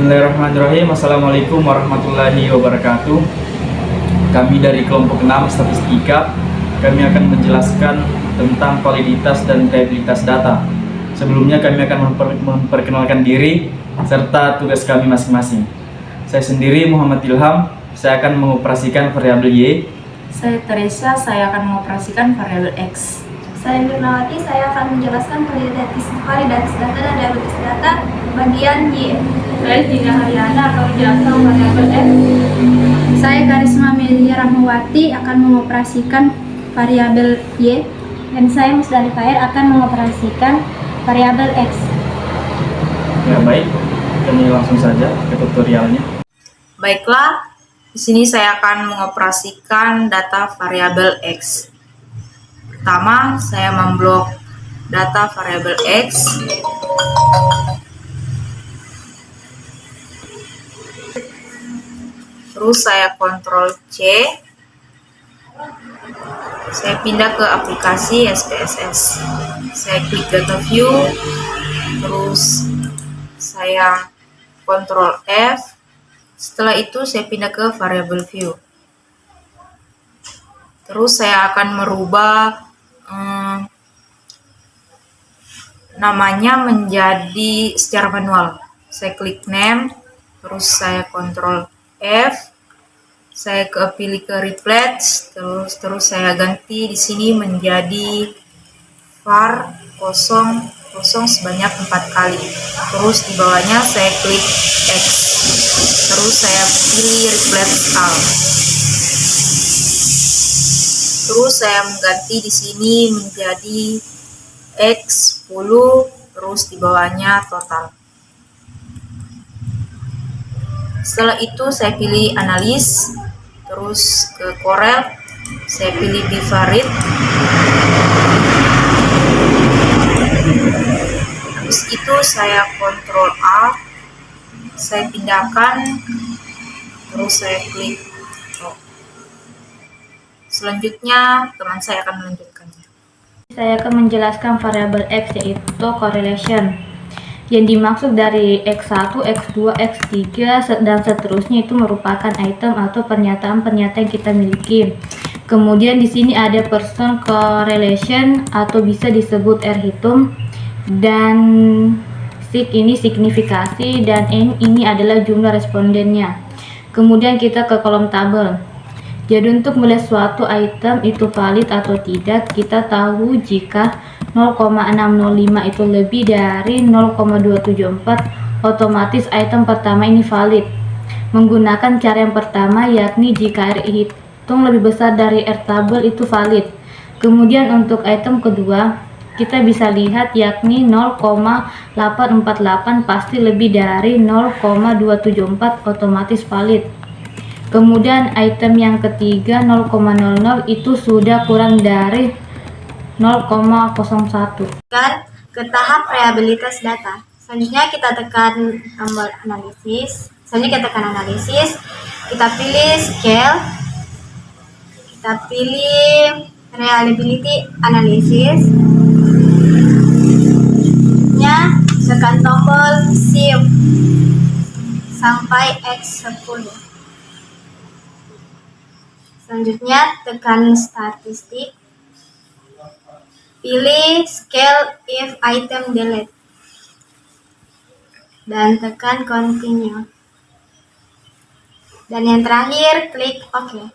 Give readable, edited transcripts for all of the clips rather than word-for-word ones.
Bismillahirrahmanirrahim. Assalamualaikum warahmatullahi wabarakatuh. Kami dari kelompok 6 statistika, kami akan menjelaskan tentang validitas dan reliabilitas data. Sebelumnya kami akan memperkenalkan diri serta tugas kami masing-masing. Saya sendiri Muhammad Ilham, saya akan mengoperasikan variabel Y. Saya Teresa, saya akan mengoperasikan variabel X. Saya Nurnawati, saya akan menjelaskan validitas data dan reliabilitas data bagian Y. Saya Dina Haryana akan menjelaskan variabel X. Saya Karisma Melia Rahmawati akan mengoperasikan variabel Y. Dan saya Musdalifah Khair akan mengoperasikan variabel X. Ya baik, kami langsung saja ke tutorialnya. Baiklah, di sini saya akan mengoperasikan data variabel X. Pertama, saya memblok data variabel X. Terus saya Ctrl C. Saya pindah ke aplikasi SPSS. Saya klik data view. Terus saya Ctrl F. Setelah itu saya pindah ke variable view. Terus saya akan merubah namanya menjadi secara manual. Saya klik name, terus saya Ctrl F, saya pilih ke replace, terus saya ganti di sini menjadi var 00 sebanyak 4 kali. Terus di bawahnya saya klik X, terus saya pilih replace all. Terus saya mengganti di sini menjadi X10, terus di bawahnya total. Setelah itu saya pilih analis, terus ke Corel, saya pilih bivariate. Habis itu saya Ctrl A, saya pindahkan, terus saya klik. Selanjutnya teman saya akan melanjutkannya. Saya akan menjelaskan variabel X, yaitu correlation. Yang dimaksud dari X1, X2, X3, dan seterusnya itu merupakan item atau pernyataan-pernyataan yang kita miliki. Kemudian di sini ada person correlation atau bisa disebut R hitung, dan sig ini signifikasi, dan N ini adalah jumlah respondennya. Kemudian kita ke kolom tabel. Jadi untuk melihat suatu item itu valid atau tidak, kita tahu jika 0,605 itu lebih dari 0,274, otomatis item pertama ini valid. Menggunakan cara yang pertama, yakni jika R hitung lebih besar dari R tabel itu valid. Kemudian untuk item kedua, kita bisa lihat yakni 0,848 pasti lebih dari 0,274, otomatis valid. Kemudian item yang ketiga 0,00 itu sudah kurang dari 0,01. Dan ke tahap reliabilitas data. Selanjutnya kita tekan tombol analisis. Kita pilih scale. Kita pilih reliability analysis. Tekan tombol shift sampai X10. Selanjutnya tekan statistik, pilih scale if item delete, dan tekan continue. Dan yang terakhir klik OK.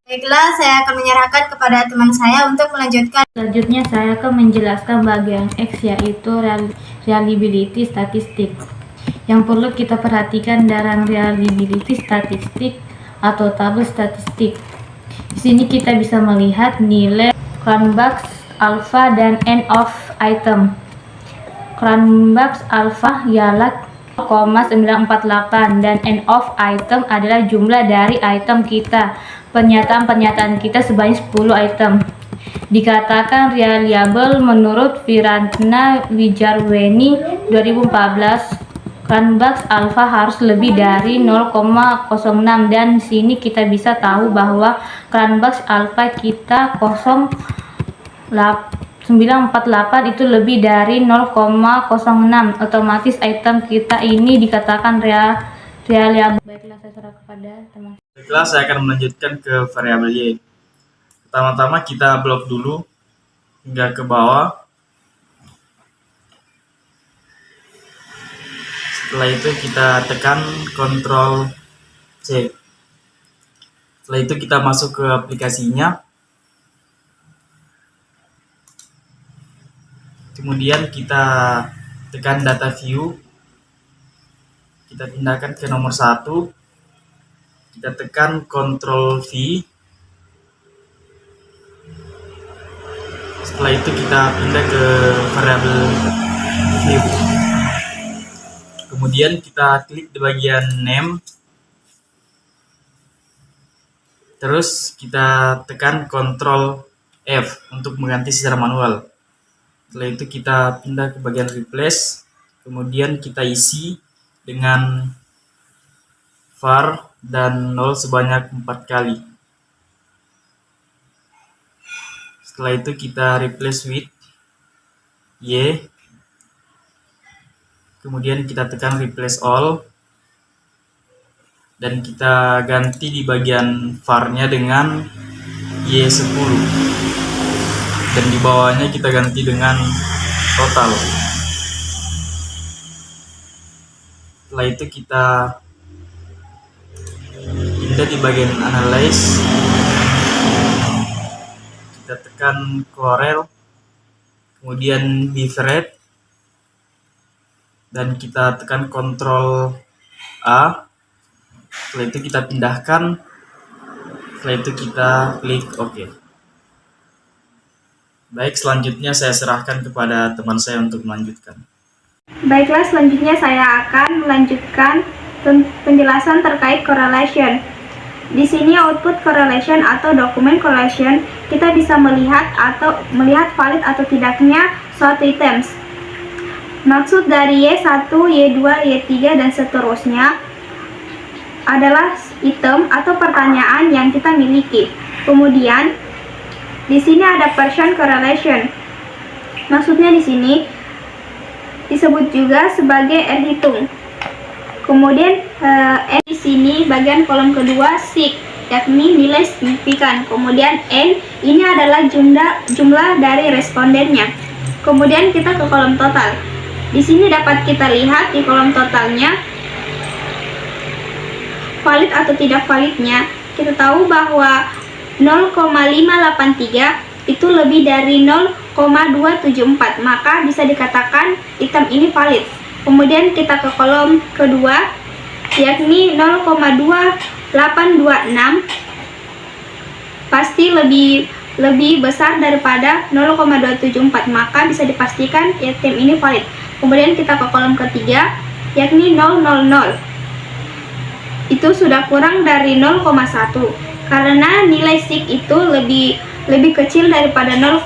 Baiklah, saya akan menyerahkan kepada teman saya untuk melanjutkan. Selanjutnya saya akan menjelaskan bagian X, yaitu reliability statistik. Yang perlu kita perhatikan dalam reliability statistik atau tabel statistik. Di sini kita bisa melihat nilai Cronbach's alpha dan end of item. Cronbach's alpha ialah 0,948 dan end of item adalah jumlah dari item kita. Pernyataan-pernyataan kita sebanyak 10 item. Dikatakan reliable menurut Virantna Wijarweni 2014. Cronbach's alpha harus lebih dari 0,06, dan sini kita bisa tahu bahwa Cronbach's alpha kita 948 itu lebih dari 0,06, otomatis item kita ini dikatakan reliable. Baiklah, saya serah kepada teman. Baiklah, saya akan melanjutkan ke variabel Y. Pertama-tama kita blok dulu hingga ke bawah. Setelah itu kita tekan Ctrl C. Setelah itu kita masuk ke aplikasinya. Kemudian kita tekan data view. Kita pindahkan ke nomor 1. Kita tekan Ctrl V. Setelah itu kita pindah ke variabel view. Kemudian kita klik di bagian name. Terus kita tekan Ctrl F untuk mengganti secara manual. Setelah itu kita pindah ke bagian replace. Kemudian kita isi dengan var dan 0 sebanyak 4 kali. Setelah itu kita replace with Y. Kemudian kita tekan replace all. Dan kita ganti di bagian var-nya dengan Y10. Dan di bawahnya kita ganti dengan total. Setelah itu kita pindah di bagian analyze. Kita tekan Corel, kemudian beaver rate, dan kita tekan Ctrl A. Setelah itu kita pindahkan. Setelah itu kita klik OK. Baik, selanjutnya saya serahkan kepada teman saya untuk melanjutkan. Baiklah, selanjutnya saya akan melanjutkan penjelasan terkait correlation. Di sini output correlation atau dokumen correlation, kita bisa melihat valid atau tidaknya suatu items. Maksud dari Y1, Y2, Y3 dan seterusnya adalah item atau pertanyaan yang kita miliki. Kemudian di sini ada person correlation. Maksudnya di sini disebut juga sebagai R hitung. Kemudian di sini bagian kolom kedua sig, yakni nilai signifikan. Kemudian n ini adalah jumlah dari respondennya. Kemudian kita ke kolom total. Di sini dapat kita lihat di kolom totalnya valid atau tidak validnya. Kita tahu bahwa 0,583 itu lebih dari 0,274, maka bisa dikatakan item ini valid. Kemudian kita ke kolom kedua, yakni 0,2826 pasti lebih besar daripada 0,274, maka bisa dipastikan item ini valid. Kemudian kita ke kolom ketiga, yakni 000. Itu sudah kurang dari 0,1, karena nilai sig itu lebih kecil daripada 0,1,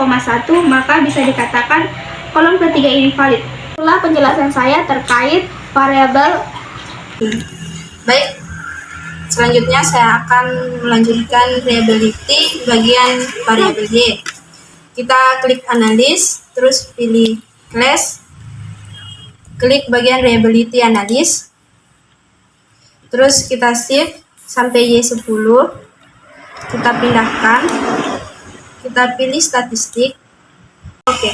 maka bisa dikatakan kolom ketiga ini valid. Itulah penjelasan saya terkait variabel. Baik, selanjutnya saya akan melanjutkan reliability bagian variabel Y. Kita klik analysis, terus pilih class, klik bagian reliability analysis, terus kita shift sampai Y10, kita pindahkan, kita pilih statistik. Oke,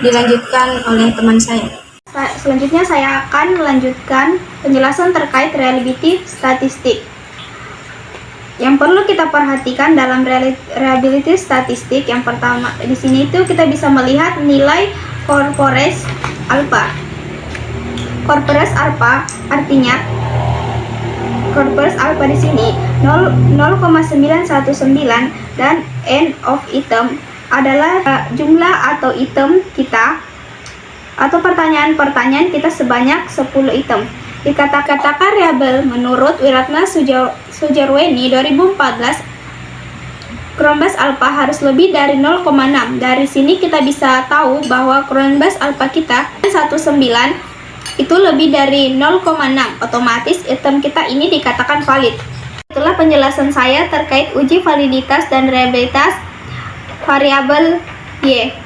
dilanjutkan oleh teman saya. Selanjutnya saya akan melanjutkan penjelasan terkait reliability statistik. Yang perlu kita perhatikan dalam reliability statistik, yang pertama di sini itu kita bisa melihat nilai corpus alpha. Corpus alpha artinya corpus alpha di sini 0,919 dan end of item adalah jumlah atau item kita atau pertanyaan-pertanyaan kita sebanyak 10 item. Dikatakan variabel menurut Wiratna Sujarweni 2014, Cronbus alpha harus lebih dari 0,6. Dari sini kita bisa tahu bahwa Cronbus alpha kita 19 itu lebih dari 0,6, otomatis item kita ini dikatakan valid. Itulah penjelasan saya terkait uji validitas dan reliabilitas variabel Y.